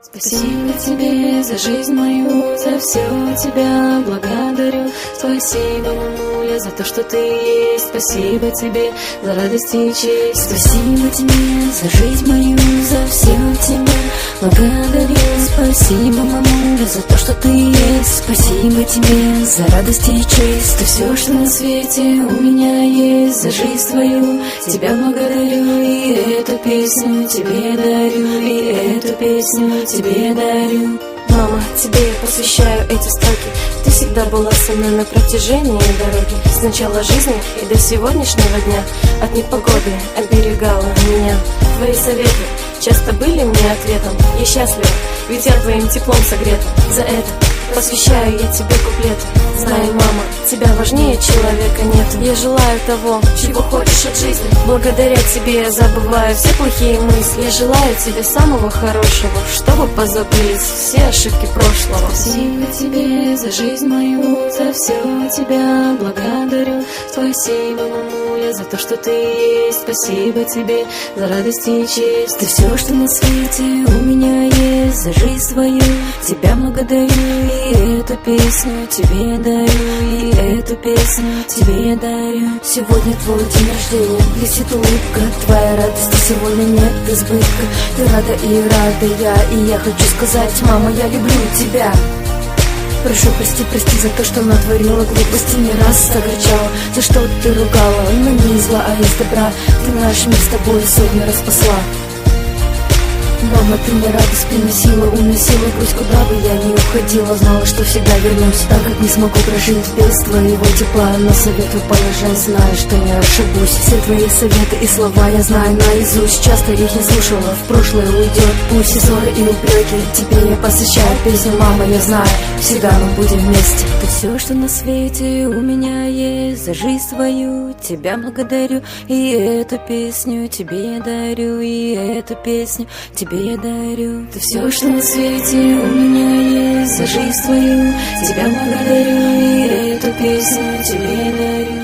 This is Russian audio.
Спасибо тебе за жизнь мою, за все тебя благодарю. Спасибо, мамуля, за то, что ты есть. Спасибо тебе за радость и честь. Спасибо тебе за жизнь мою, за все тебя благодарю. Спасибо, мамуля, за то, что ты есть. Спасибо тебе за радость и честь. Ты все, что на свете у меня есть. За жизнь твою тебя благодарю. И эту песню тебе дарю. И эту песню тебе дарю. Мама, тебе я посвящаю эти строки. Ты всегда была со мной на протяжении дороги. С начала жизни и до сегодняшнего дня. От непогоды оберегала меня. Твои советы часто были мне ответом. Я счастлива, ведь я твоим теплом согрета. За это посвящаю я тебе куплет. Знай, мама, тебя важнее человека нет. Я желаю того, чего хочешь от жизни. Благодаря тебе я забываю все плохие мысли. Я желаю тебе самого хорошего, чтобы позабылись все ошибки прошлого. Спасибо тебе за жизнь мою, за все тебя благодарю. Спасибо, мамуля, за то, что ты есть. Спасибо тебе за радость и честь. Ты все, что на свете у меня есть. За жизнь свою тебя благодарю. И эту песню тебе дарю. И эту песню тебе дарю. Сегодня твой день рождения, блестит улыбка. Твоя радость, сегодня нет избытка. Ты рада и рада я. И я хочу сказать, мама, я люблю тебя. Прошу, прости за то, что натворила глупости, не раз огорчала. За что ты ругала, но не из зла, а из добра. Ты наш мир с тобой сотни раз спасла. Мама, ты мне радость приносила, уносила грусть, куда бы я ни уходила. Знала, что всегда вернусь, так как не смогу прожить без твоего тепла. Но советую положать, зная, что не ошибусь. Все твои советы и слова я знаю наизусть. Часто их не слушала, в прошлое уйдет пусть и ссоры и упреки. Теперь я посвящаю песню, мама, я знаю, всегда мы будем вместе. Ты все, что на свете у меня есть. За жизнь свою тебя благодарю. И эту песню тебе дарю. И эту песню тебе дарю. Ты все, что на свете у меня есть. За жизнь твою тебя благодарю. И эту песню тебе дарю.